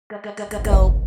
Go.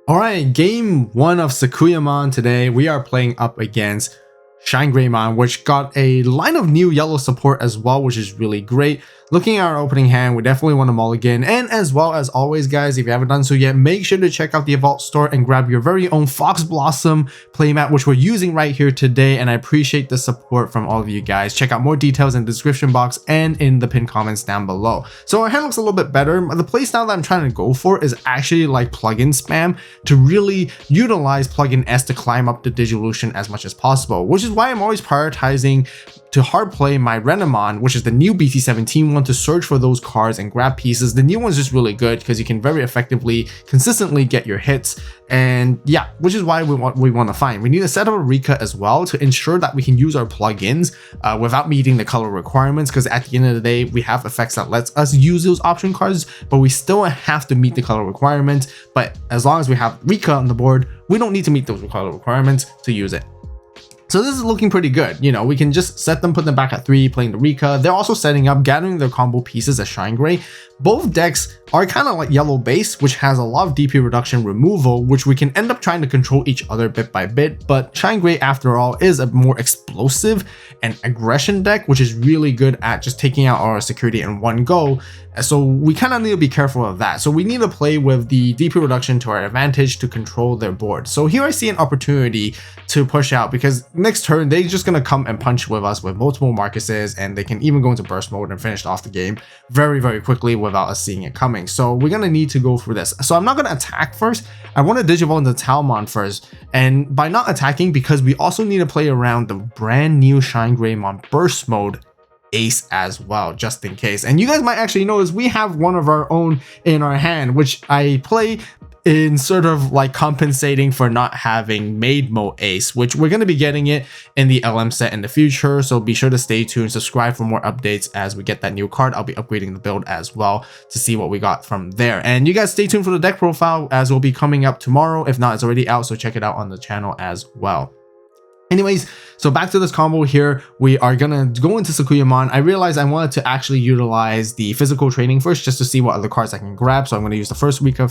Alright, game 1 of Sakuyamon today. We are playing up against Greymon, which got a line of new yellow support as well, which is really great. Looking at our opening hand, we definitely want to mulligan, and as well as always guys, if you haven't done so yet, make sure to check out the AVAULT store and grab your very own Fox Blossom playmat, which we're using right here today, and I appreciate the support from all of you guys. Check out more details in the description box and in the pinned comments down below. So our hand looks a little bit better. The playstyle that I'm trying to go for is actually like plugin spam to really utilize plugin S to climb up the Digivolution as much as possible, which is why I'm always prioritizing to hard play my Renamon, which is the new BT17 one, to search for those cards and grab pieces. The new one's just really good because you can very effectively, consistently get your hits, and yeah, which is why we want to find. We need to set up a Rika as well to ensure that we can use our plugins without meeting the color requirements, because at the end of the day, we have effects that lets us use those option cards, but we still have to meet the color requirements. But as long as we have Rika on the board, we don't need to meet those color requirements to use it. So this is looking pretty good. You know, we can just set them, put them back at 3, playing the Rika. They're also setting up, gathering their combo pieces as Shine Gray. Both decks are kind of like yellow base, which has a lot of DP reduction removal, which we can end up trying to control each other bit by bit. But Shine Gray, after all, is a more explosive and aggression deck, which is really good at just taking out our security in one go. So we kind of need to be careful of that. So we need to play with the DP reduction to our advantage to control their board. So here I see an opportunity to push out, because next turn they're just going to come and punch with us with multiple Marcuses, and they can even go into burst mode and finish off the game very, very quickly without us seeing it coming. So we're going to need to go through this. So I'm not going to attack first. I want to Digivolve into Timecodes first. And by not attacking, because we also need to play around the brand new Shine Greymon burst mode Ace as well, just in case. And you guys might actually notice we have one of our own in our hand, which I play in sort of like compensating for not having Maid Mode ACE, which we're going to be getting it in the LM set in the future. So be sure to stay tuned, subscribe for more updates as we get that new card. I'll be upgrading the build as well to see what we got from there. And you guys stay tuned for the deck profile, as will be coming up tomorrow. If not, it's already out, so check it out on the channel as well. Anyways, so back to this combo here, we are gonna go into Sakuyamon. I realized I wanted to actually utilize the physical training first, just to see what other cards I can grab. So I'm gonna use the first Rika,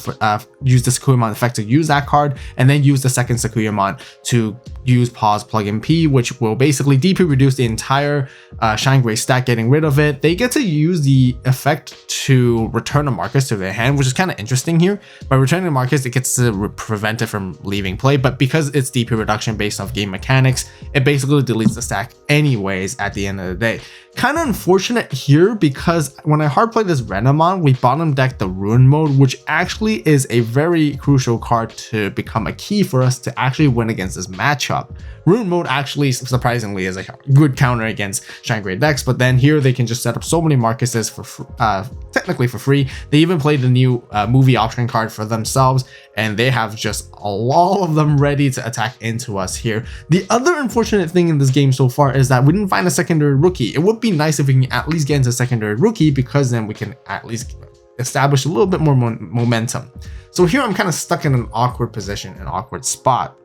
use the Sakuyamon effect to use that card, and then use the second Sakuyamon to use pause plugin P, which will basically DP reduce the entire Shine Gray stack, getting rid of it. They get to use the effect to return a Marcus to their hand, which is kind of interesting here. By returning a Marcus, it gets to prevent it from leaving play, but because it's DP reduction based off game mechanics, it basically deletes the stack anyways at the end of the day. Kind of unfortunate here, because when I hard play this Renamon, we bottom deck the Ruin Mode, which actually is a very crucial card to become a key for us to actually win against this matchup. Ruin Mode actually surprisingly is a good counter against Shine Gray decks, but then here they can just set up so many Marcuses for technically for free. They even played the new movie option card for themselves, and they have just all of them ready to attack into us here. The other unfortunate thing in this game so far is that we didn't find a secondary rookie. It would be nice if we can at least get into secondary rookie, because then we can at least establish a little bit more momentum. So here I'm kind of stuck in an awkward position, an awkward spot.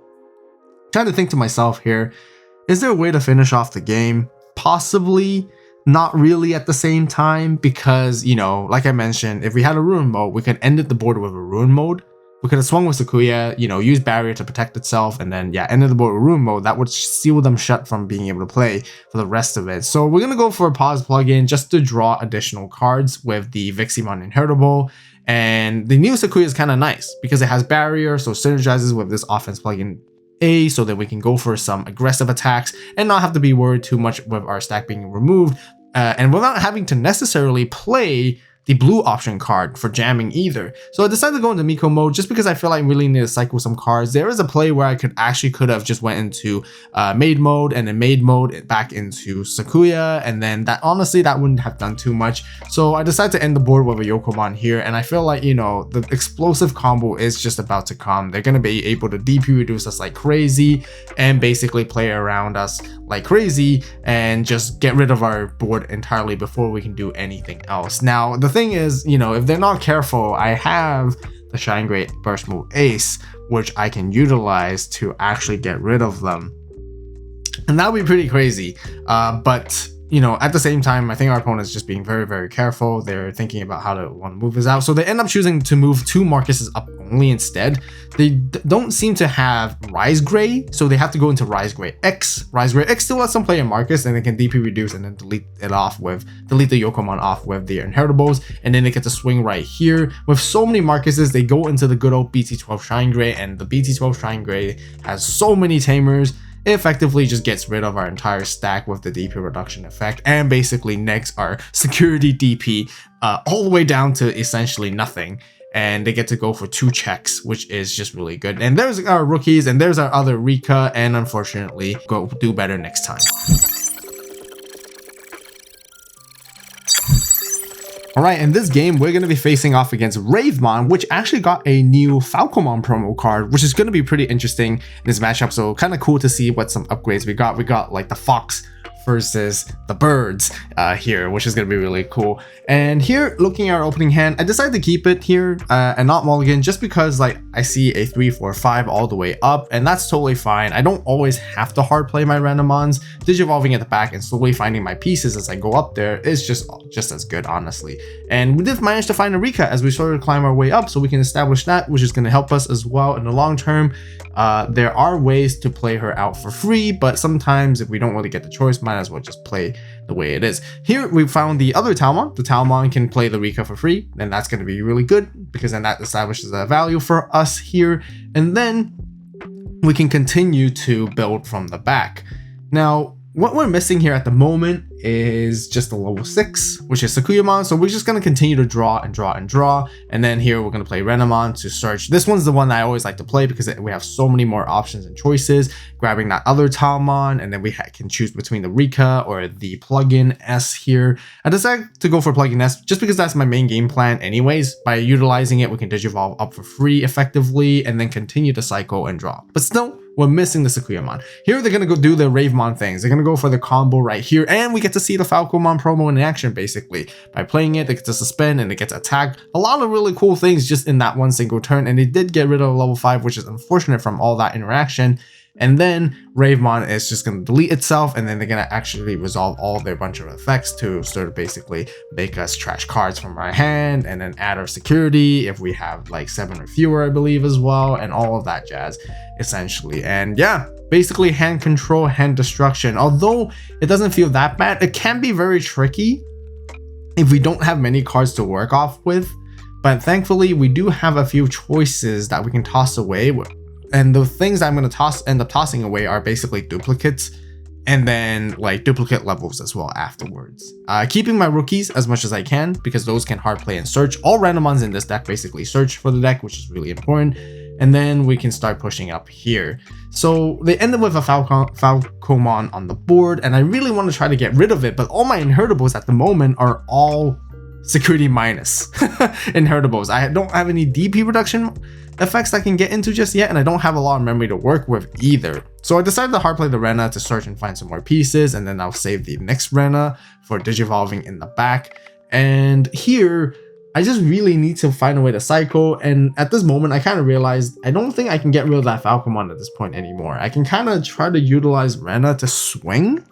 Trying to think to myself here, is there a way to finish off the game? Possibly, not really at the same time, because, you know, like I mentioned, if we had a Ruin Mode, we could end the board with a Ruin Mode. We could have swung with Sakuya, you know, use barrier to protect itself, and then, yeah, ended the board with Ruin Mode. That would seal them shut from being able to play for the rest of it. So we're going to go for a pause plugin just to draw additional cards with the Viximon Inheritable. And the new Sakuya is kind of nice because it has barrier, so synergizes with this offense plugin A, so that we can go for some aggressive attacks and not have to be worried too much with our stack being removed, and without having to necessarily play the blue option card for jamming either. So I decided to go into Miko mode just because I feel like I really need to cycle some cards. There is a play where I could have just went into Maid mode and then Maid mode back into Sakuya, and then that honestly that wouldn't have done too much. So I decided to end the board with a Yokomon here, and I feel like, you know, the explosive combo is just about to come. They're gonna be able to DP reduce us like crazy and basically play around us like crazy and just get rid of our board entirely before we can do anything else. Now the thing is, you know, if they're not careful, I have the Shine Gray Burst Mode ACE, which I can utilize to actually get rid of them. And that would be pretty crazy. But you know, at the same time, I think our opponent is just being very, very careful. They're thinking about how to want to move this out. So they end up choosing to move 2 Marcuses up only instead. They don't seem to have Rise Gray, so they have to go into Rise Gray X. Rise Gray X still lets them play a Marcus, and they can DP reduce and then delete the Yokomon off with their inheritables, and then they get to swing right here. With so many Marcuses, they go into the good old BT12 Shine Gray, and the BT12 Shine Gray has so many tamers. It effectively just gets rid of our entire stack with the DP reduction effect, and basically negs our security DP all the way down to essentially nothing. And they get to go for 2 checks, which is just really good. And there's our rookies, and there's our other Rika, and unfortunately, go do better next time. Alright, in this game, we're going to be facing off against Ravemon, which actually got a new Falcomon promo card, which is going to be pretty interesting in this matchup. So kind of cool to see what some upgrades we got. We got like the Fox versus the birds here, which is going to be really cool. And here, looking at our opening hand, I decided to keep it here and not mulligan, just because like I see a 3, 4, 5 all the way up, and that's totally fine. I don't always have to hard play my renamons. Digivolving at the back and slowly finding my pieces as I go up there is just as good, honestly. And we did manage to find a Rika as we sort of climb our way up, so we can establish that, which is going to help us as well in the long term. There are ways to play her out for free, but sometimes if we don't really get the choice, might as well just play the way it is. Here we found the other Talmon. The Talmon can play the Rika for free, and that's going to be really good because then that establishes a value for us here, and then we can continue to build from the back. Now, what we're missing here at the moment is just a level 6, which is Sakuyamon. So we're just going to continue to draw and draw and draw. And then here we're going to play Renamon to search. This one's the one I always like to play because we have so many more options and choices. Grabbing that other Talmon, and then we can choose between the Rika or the plugin S here. I decided to go for plugin S just because that's my main game plan anyways. By utilizing it, we can Digivolve up for free effectively and then continue to cycle and draw. But still, we're missing the Sakuyamon. Here they're going to go do the Ravemon things. They're going to go for the combo right here, and we get to see the Falcomon promo in action basically. By playing it, they get to suspend and they get to attack. A lot of really cool things just in that one single turn, and they did get rid of level 5, which is unfortunate from all that interaction. And then Ravemon is just going to delete itself, and then they're going to actually resolve all their bunch of effects to sort of basically make us trash cards from our hand and then add our security if we have like 7 or fewer, I believe, as well, and all of that jazz essentially. And yeah, basically hand control, hand destruction. Although it doesn't feel that bad, it can be very tricky if we don't have many cards to work off with. But thankfully, we do have a few choices that we can toss away. And the things I'm going to end up tossing away are basically duplicates and then like duplicate levels as well afterwards. Keeping my rookies as much as I can because those can hard play and search. All randomons in this deck basically search for the deck, which is really important. And then we can start pushing up here. So they ended with a Falcomon on the board, and I really want to try to get rid of it, but all my inheritables at the moment are all security minus inheritables. I don't have any DP reduction effects I can get into just yet, and I don't have a lot of memory to work with either. So I decided to hard play the Rena to search and find some more pieces, and then I'll save the next Rena for Digivolving in the back. And here, I just really need to find a way to cycle, and at this moment I kind of realized I don't think I can get rid of that Falcomon at this point anymore. I can kind of try to utilize Rena to swing,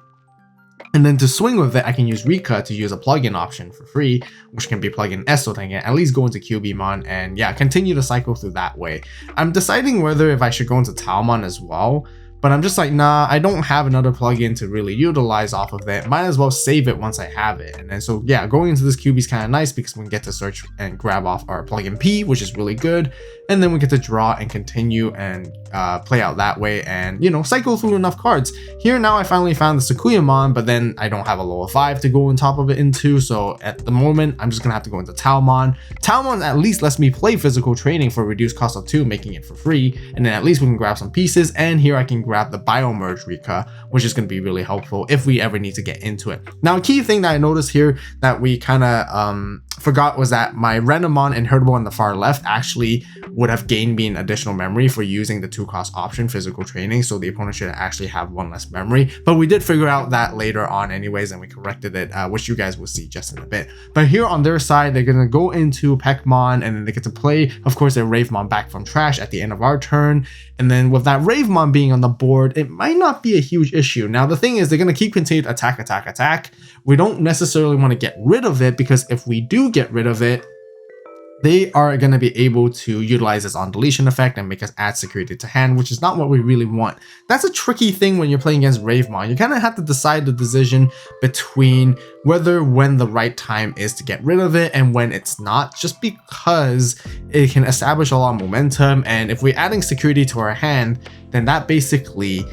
and then to swing with it, I can use Rika to use a plugin option for free, which can be plugin S, so that I can at least go into QBmon and yeah, continue to cycle through that way. I'm deciding whether if I should go into Talmon as well, but I'm just like, nah, I don't have another plugin to really utilize off of it. Might as well save it once I have it. And then so yeah, going into this QB is kind of nice because we can get to search and grab off our plugin P, which is really good. And then we get to draw and continue and play out that way and, you know, cycle through enough cards. Here now I finally found the Sakuyamon, but then I don't have a level 5 to go on top of it into. So at the moment, I'm just going to have to go into Talmon. Talmon at least lets me play physical training for a reduced cost of 2, making it for free. And then at least we can grab some pieces. And here I can grab grab the Biomerge Rika, which is going to be really helpful if we ever need to get into it. Now, a key thing that I noticed here that we kind of forgot was that my Renamon inheritable on the far left actually would have gained me an additional memory for using the 2-cost option, physical training, so the opponent should actually have 1 less memory. But we did figure out that later on anyways, and we corrected it, which you guys will see just in a bit. But here on their side, they're going to go into Pekmon, and then they get to play, of course, their Ravemon back from trash at the end of our turn. And then with that Ravemon being on the board, it might not be a huge issue. Now, the thing is, they're going to keep continued attack. We don't necessarily want to get rid of it, because if we do get rid of it, they are going to be able to utilize this on deletion effect and make us add security to hand, which is not what we really want. That's a tricky thing when you're playing against Ravemon. You kind of have to decide the decision between when the right time is to get rid of it and when it's not, just because it can establish a lot of momentum. And if we're adding security to our hand, then that basically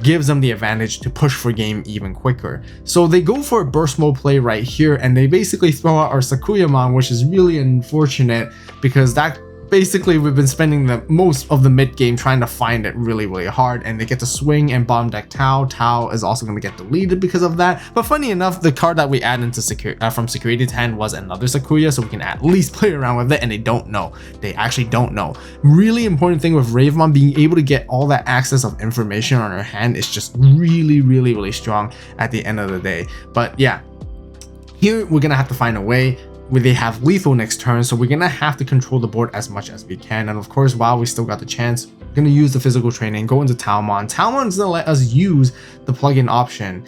gives them the advantage to push for game even quicker. So they go for a burst mode play right here, and they basically throw out our Sakuyamon, which is really unfortunate, because that basically we've been spending the most of the mid game trying to find it really hard, and they get to swing and bomb deck Tao. Tao is also going to get deleted because of that. But funny enough, the card that we add into from security to hand was another Sakuya, so we can at least play around with it, and they don't know. They actually don't know. Really important thing with Ravemon, being able to get all that access of information on our hand is just really strong at the end of the day. But yeah, here we're gonna have to find a way where they have lethal next turn, so we're gonna have to control the board as much as we can. And of course, while we still got the chance, we're gonna use the physical training, go into Taomon. Taomon's gonna let us use the plugin option,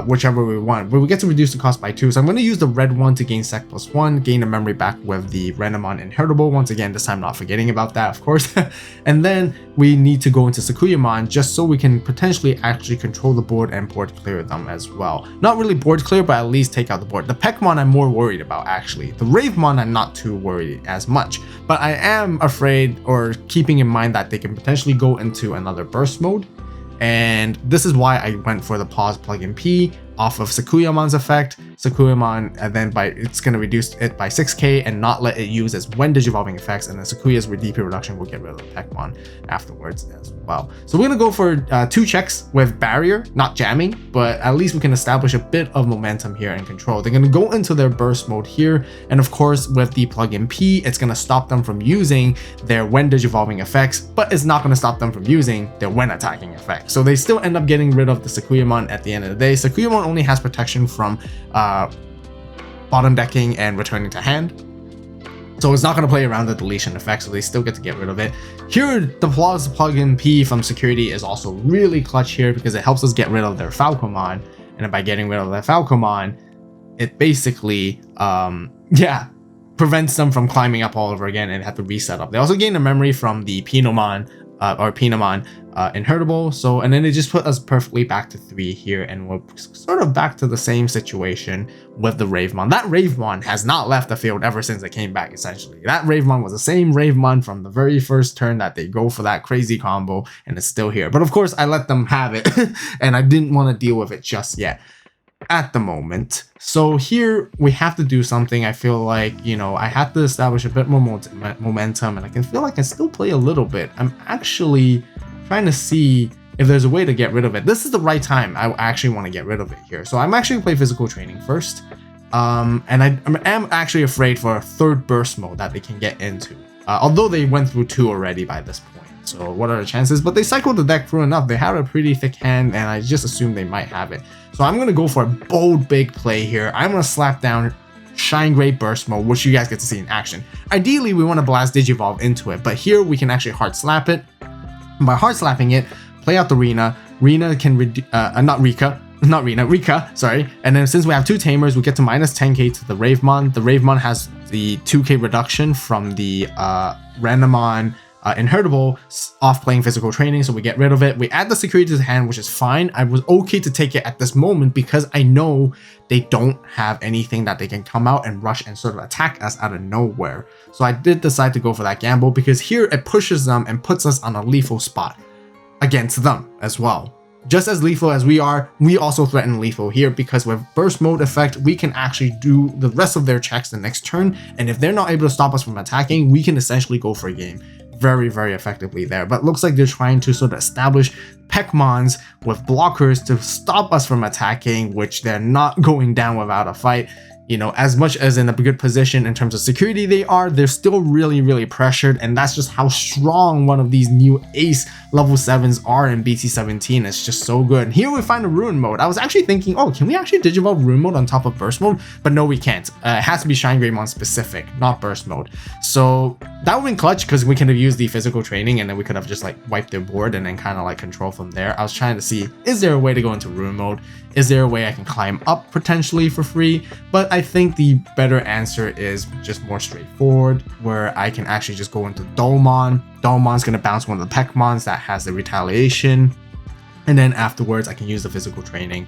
whichever we want, but we get to reduce the cost by 2. So I'm going to use the red one to gain sec +1, gain a memory back with the Renamon inheritable. Once again, this time not forgetting about that, of course. And then we need to go into Sakuyamon just so we can potentially actually control the board and board clear them as well. Not really board clear, but at least take out the board. The Pekmon I'm more worried about, actually. The Ravemon I'm not too worried as much, but I am afraid, or keeping in mind, that they can potentially go into another burst mode. And this is why I went for the pause plugin P off of Sakuyamon's effect. Sakuyamon, and then it's going to reduce it by 6k and not let it use as when digivolving effects, and then Sakuya's DP reduction will get rid of the Pekmon afterwards as well. So we're going to go for 2 checks with barrier, not jamming, but at least we can establish a bit of momentum here and control. They're going to go into their burst mode here, and of course with the plugin P, it's going to stop them from using their when digivolving effects, but it's not going to stop them from using their when attacking effects. So they still end up getting rid of the Sakuyamon at the end of the day. Sakuyamon only has protection from bottom decking and returning to hand, so it's not going to play around the deletion effect, so they still get to get rid of it. Here, the plugin P from security is also really clutch here, because it helps us get rid of their Falcomon, and by getting rid of their Falcomon, it basically prevents them from climbing up all over again and have to reset up. They also gain a memory from the Pinomon inheritable, so, and then they just put us perfectly back to 3 here, and we're sort of back to the same situation with the Ravemon. That Ravemon has not left the field ever since it came back, essentially. That Ravemon was the same Ravemon from the very first turn that they go for that crazy combo, and it's still here. But of course, I let them have it, and I didn't want to deal with it just yet at the moment. So here we have to do something. I feel like, you know, I have to establish a bit more momentum, and I can feel like I can still play a little bit. I'm actually trying to see if there's a way to get rid of it. This is the right time. I actually want to get rid of it here. So I'm actually going to play physical training first. And I am actually afraid for a 3rd burst mode that they can get into. Although they went through 2 already by this point. So what are the chances? But they cycled the deck through enough. They have a pretty thick hand, and I just assume they might have it. So I'm going to go for a bold big play here. I'm going to slap down Shine Gray Burst Mode, which you guys get to see in action. Ideally, we want to blast Digivolve into it, but here we can actually hard slap it. By hard slapping it, play out the Rina. Rina can Rika, sorry. And then since we have 2 tamers, we get to minus 10k to the Ravemon. The Ravemon has the 2k reduction from the Renamon inheritable off playing physical training, so we get rid of it. We add the security to the hand, which is fine. I was okay to take it at this moment because I know they don't have anything that they can come out and rush and sort of attack us out of nowhere. So I did decide to go for that gamble, because here it pushes them and puts us on a lethal spot against them as well. Just as lethal as we are, we also threaten lethal here, because with burst mode effect, we can actually do the rest of their checks the next turn, and if they're not able to stop us from attacking, we can essentially go for a game. very effectively there. But looks like they're trying to sort of establish Pekmons with blockers to stop us from attacking, which they're not going down without a fight. You know, as much as in a good position in terms of security they're still really pressured, and that's just how strong one of these new ace level 7s are in BT17. It's just so good. And here we find a ruin mode. I was actually thinking, oh, can we actually digivolve ruin mode on top of burst mode? But no, we can't. It has to be Shine Greymon specific, not burst mode. So that would have been clutch, because we could have used the physical training and then we could have just like wiped their board and then kind of like control from there. I was trying to see, is there a way to go into ruin mode? Is there a way I can climb up potentially for free? But I think the better answer is just more straightforward, where I can actually just go into Dolmon. Dolmon's going to bounce one of the Pekmons that has the retaliation. And then afterwards, I can use the physical training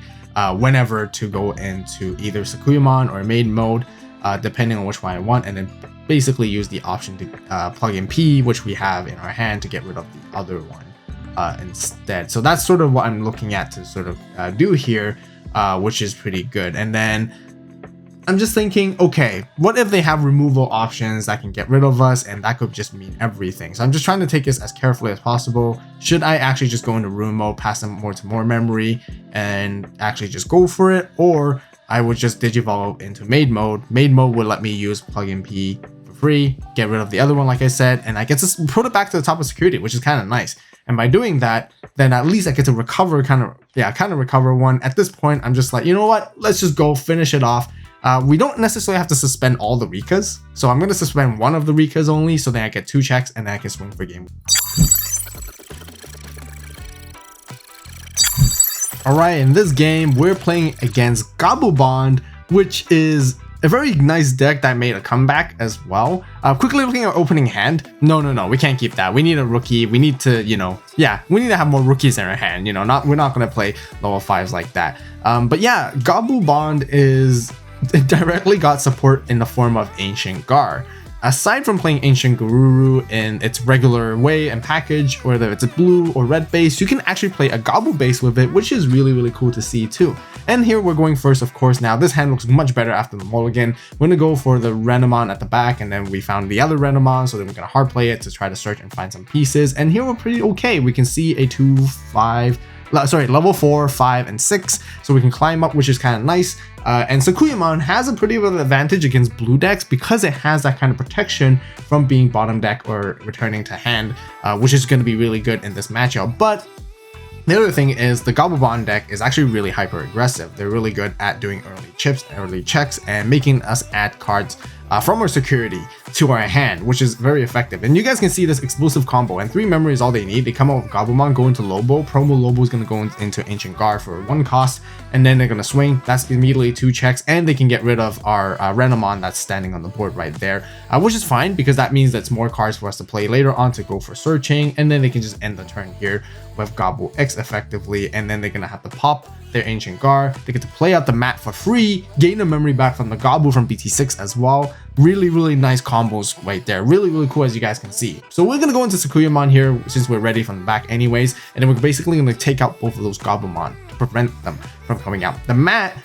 whenever to go into either Sakuyamon or Maid Mode, depending on which one I want. And then basically use the option to plug in P, which we have in our hand, to get rid of the other one. Instead. So that's sort of what I'm looking at to sort of do here, which is pretty good. And then I'm just thinking, okay, what if they have removal options that can get rid of us, and that could just mean everything. So I'm just trying to take this as carefully as possible. Should I actually just go into ruin mode, pass them more memory, and actually just go for it, or I would just digivolve into Maid Mode. Maid Mode would let me use plugin P for free, get rid of the other one like I said, and I get to put it back to the top of security, which is kind of nice. And by doing that, then at least I get to recover, kind of recover one. At this point, I'm just like, you know what? Let's just go finish it off. We don't necessarily have to suspend all the Rikas. So I'm going to suspend one of the Rikas only, so then I get 2 checks and then I can swing for game. Alright, in this game, we're playing against Gabubond, which is a very nice deck that made a comeback as well. Quickly looking at our opening hand. No, we can't keep that. We need a rookie. We need to, we need to have more rookies in our hand. We're not going to play level 5s like that. But yeah, Gabubond it directly got support in the form of Ancient Gar. Aside from playing Ancient Garuru in its regular way and package, whether it's a blue or red base, you can actually play a Gabu base with it, which is really cool to see too. And here we're going first, of course. Now this hand looks much better after the mulligan. We're gonna go for the renamon at the back, and then we found the other renamon, so then we're gonna hard play it to try to search and find some pieces. And here we're pretty okay. We can see a level 4, 5, and 6, so we can climb up, which is kind of nice. And Sakuyamon has a pretty good advantage against blue decks because it has that kind of protection from being bottom deck or returning to hand, which is going to be really good in this matchup. But the other thing is the Gabubond deck is actually really hyper aggressive. They're really good at doing early chips, early checks, and making us add cards from our security to our hand, which is very effective. And you guys can see this explosive combo, and 3 memory is all they need. They come out with Gabumon, go into Lobo. Promo Lobo is going to go into Ancient Gar for 1 cost, and then they're going to swing. That's immediately 2 checks, and they can get rid of our Renamon that's standing on the board right there, which is fine because that means that's more cards for us to play later on to go for searching, and then they can just end the turn here with Gabu X effectively, and then they're going to have to pop their Ancient Gar. They get to play out the mat for free, gain the memory back from the Gabu from BT6 as well. Really nice combos right there. Really cool, as you guys can see. So we're gonna go into Sakuyamon here since we're ready from the back anyways, and then we're basically gonna take out both of those Gabumon to prevent them from coming out. The mat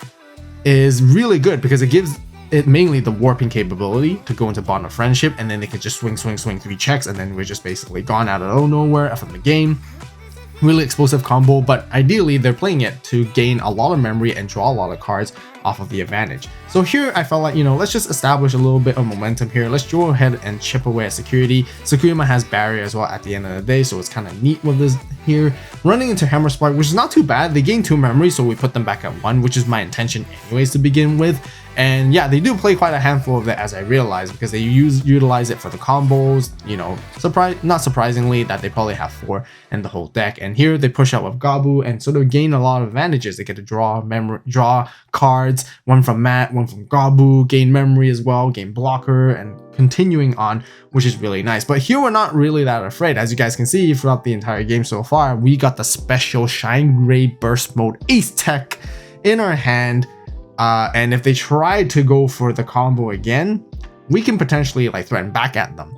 is really good because it gives it mainly the warping capability to go into Bond of Friendship, and then they can just swing 3 checks, and then we're just basically gone out of nowhere from the game. Really explosive combo, but ideally they're playing it to gain a lot of memory and draw a lot of cards off of the advantage. So here I felt like, let's just establish a little bit of momentum here. Let's go ahead and chip away at security. Sakuyamon has barrier as well at the end of the day, so it's kind of neat with this here. Running into Hammer Spark, which is not too bad. They gain 2 memory, so we put them back at 1, which is my intention anyways to begin with. And yeah, they do play quite a handful of it, as I realized, because they utilize it for the combos. Not surprisingly that they probably have 4 in the whole deck. And here they push out with Gabu and sort of gain a lot of advantages. They get to draw cards, 1 from Matt, 1 from Gabu, gain memory as well, gain blocker, and continuing on, which is really nice. But here we're not really that afraid. As you guys can see throughout the entire game so far, we got the special Shine Gray Burst Mode Ace tech in our hand. And if they try to go for the combo again, we can potentially threaten back at them.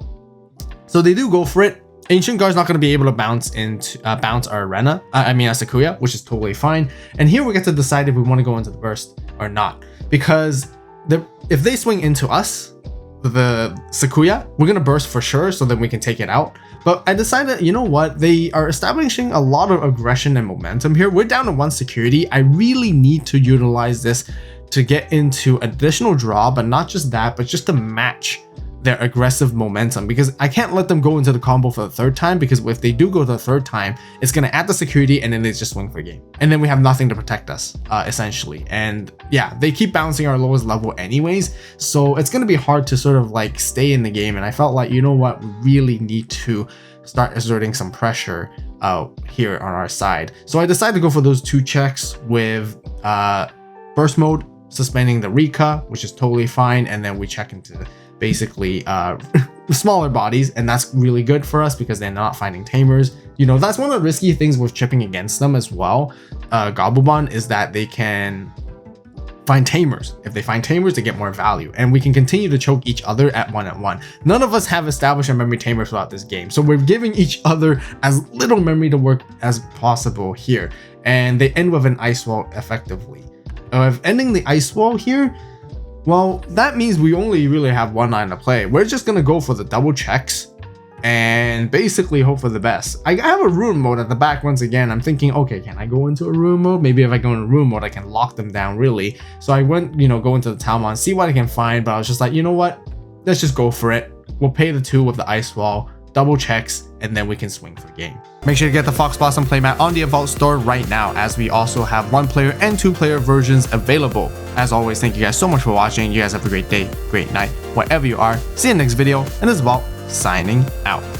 So they do go for it. Ancient Gar's not going to be able to bounce our Sakuya, which is totally fine. And here we get to decide if we want to go into the burst or not, because if they swing into us, the Sakuya, we're going to burst for sure, so then we can take it out. But I decided, you know what, they are establishing a lot of aggression and momentum here. We're down to 1 security. I really need to utilize this to get into additional draw, but not just that, but just to match their aggressive momentum, because I can't let them go into the combo for the 3rd time, because if they do go the 3rd time, it's going to add the security and then they just swing for game. And then we have nothing to protect us, essentially. And yeah, they keep bouncing our lowest level anyways, so it's going to be hard to sort of like stay in the game. And I felt like, you know what, we really need to start exerting some pressure here on our side. So I decided to go for those 2 checks with burst mode, suspending the Rika, which is totally fine, and then we check into basically smaller bodies, and that's really good for us because they're not finding tamers. You know, that's one of the risky things with chipping against them as well. Gobblebon is that they can find tamers. If they find tamers, they get more value, and we can continue to choke each other at 1-on-1. None of us have established a memory tamers throughout this game, so we're giving each other as little memory to work as possible here, and they end with an ice wall effectively. If ending the ice wall here, well, that means we only really have 1 line to play. We're just gonna go for the double checks and basically hope for the best. I have a rune mode at the back once again. I'm thinking, okay, can I go into a rune mode? Maybe if I go into rune mode, I can lock them down really. So I went, you know, go into the Talmon, see what I can find, but I was just like, you know what? Let's just go for it. We'll pay the 2 with the ice wall, double checks, and then we can swing for game. Make sure to get the Fox Blossom playmat on the AVAULT store right now, as we also have 1-player and 2-player versions available. As always, thank you guys so much for watching. You guys have a great day, great night, wherever you are. See you in the next video, and this is AVAULT signing out.